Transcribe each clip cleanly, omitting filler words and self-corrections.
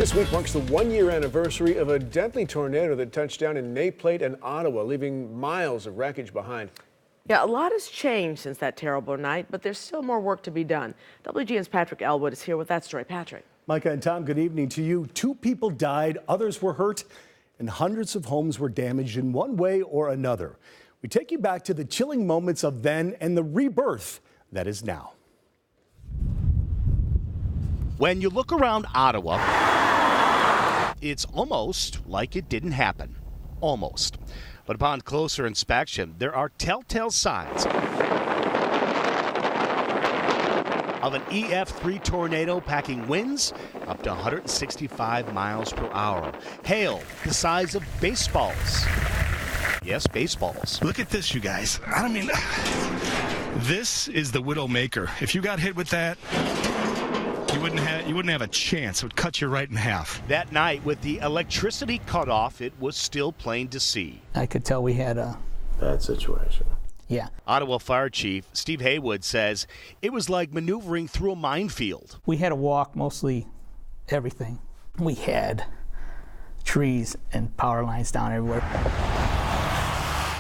This week marks the one-year anniversary of a deadly tornado that touched down in Naplate and Ottawa, leaving miles of wreckage behind. Yeah, a lot has changed since that terrible night, but there's still more work to be done. WGN's Patrick Elwood is here with that story. Patrick. Micah and Tom, good evening to you. 2 people died, others were hurt, and hundreds of homes were damaged in one way or another. We take you back to the chilling moments of then and the rebirth that is now. When you look around Ottawa, it's almost like it didn't happen. Almost. But upon closer inspection, there are telltale signs of an EF3 tornado packing winds up to 165 miles per hour. Hail the size of baseballs. Yes, baseballs. Look at this, you guys. I mean, this is the Widowmaker. If you got hit with that, you wouldn't have a chance. It would cut you right in half. That night, with the electricity cut off, it was still plain to see. I could tell we had a bad situation. Yeah. Ottawa Fire Chief Steve Haywood says it was like maneuvering through a minefield. We had to walk mostly everything. We had trees and power lines down everywhere.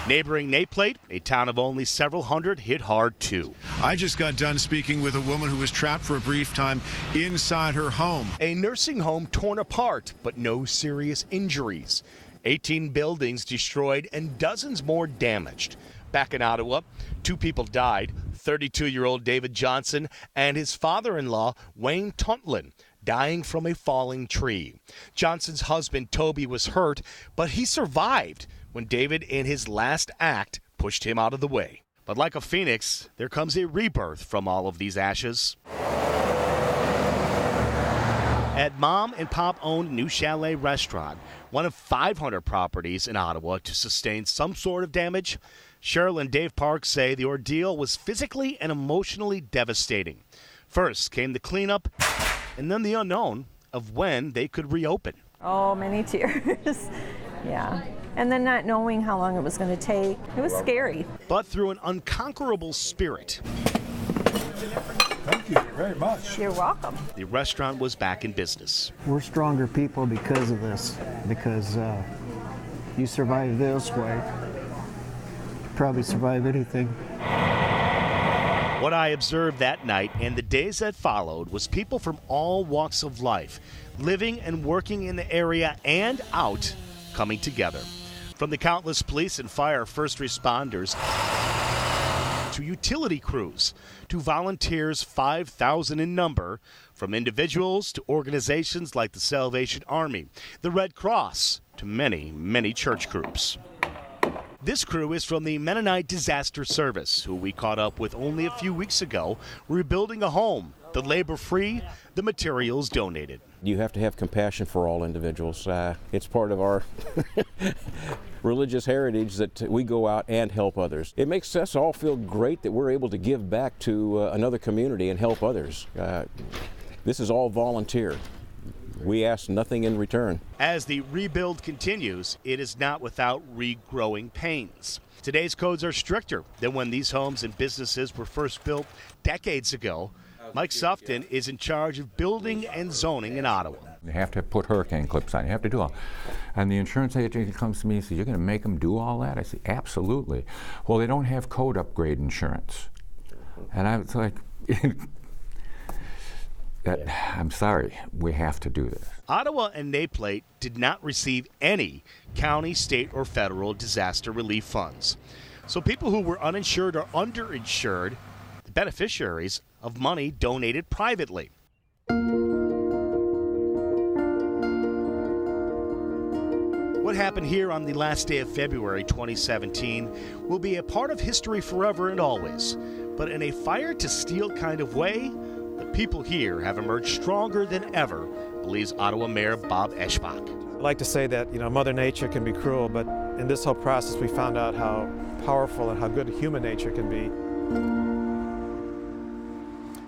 Neighboring Naplate, a town of only several hundred, hit hard too. I just got done speaking with a woman who was trapped for a brief time inside her home. A nursing home torn apart, but no serious injuries. 18 buildings destroyed and dozens more damaged. Back in Ottawa, 2 people died, 32-year-old David Johnson and his father-in-law, Wayne Tuntlin, dying from a falling tree. Johnson's husband, Toby, was hurt, but he survived when David, in his last act, pushed him out of the way. But like a phoenix, there comes a rebirth from all of these ashes. At Mom and Pop-owned New Chalet Restaurant, one of 500 properties in Ottawa to sustain some sort of damage, Cheryl and Dave Park say the ordeal was physically and emotionally devastating. First came the cleanup, and then the unknown of when they could reopen. Oh, many tears. Yeah. And then not knowing how long it was going to take. It was scary. But through an unconquerable spirit. Thank you very much. You're welcome. The restaurant was back in business. We're stronger people because of this, because you survive this way, probably survive anything. What I observed that night and the days that followed was people from all walks of life, living and working in the area and out, coming together. From the countless police and fire first responders to utility crews, to volunteers 5,000 in number, from individuals to organizations like the Salvation Army, the Red Cross, to many, many church groups. This crew is from the Mennonite Disaster Service, who we caught up with only a few weeks ago, rebuilding a home, the labor free, the materials donated. You have to have compassion for all individuals. It's part of our religious heritage that we go out and help others. It makes us all feel great that we're able to give back to another community and help others. This is all volunteer. We ask nothing in return. As the rebuild continues, it is not without regrowing pains. Today's codes are stricter than when these homes and businesses were first built decades ago. Mike Sufton is in charge of building and zoning in Ottawa. You have to put hurricane clips on. You have to do all. And the insurance agent comes to me and says, "You're going to make them do all that?" I say, "Absolutely." Well, they don't have code upgrade insurance. And I was like, I'm sorry, we have to do this. Ottawa and Naplate did not receive any county, state, or federal disaster relief funds. So people who were uninsured or underinsured, the beneficiaries of money donated privately. What happened here on the last day of February 2017 will be a part of history forever and always. But in a fire-to-steel kind of way, the people here have emerged stronger than ever, believes Ottawa Mayor Bob Eschbach. I like to say that, Mother Nature can be cruel, but in this whole process we found out how powerful and how good human nature can be.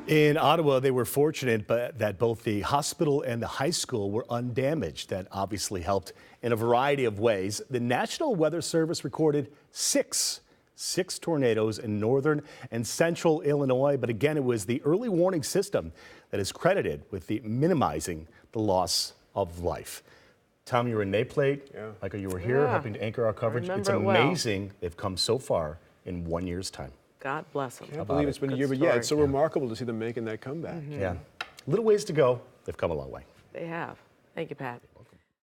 In Ottawa, they were fortunate that both the hospital and the high school were undamaged. That obviously helped in a variety of ways. The National Weather Service recorded six tornadoes in northern and central Illinois. But again, it was the early warning system that is credited with minimizing the loss of life. Tom, you were in Naplate. Yeah. Michael, you were here helping to anchor our coverage. It's amazing they've come so far in 1 year's time. God bless them. I can't believe it's been a year, but yeah, it's so remarkable to see them making that comeback. Yeah. Little ways to go. They've come a long way. They have. Thank you, Pat.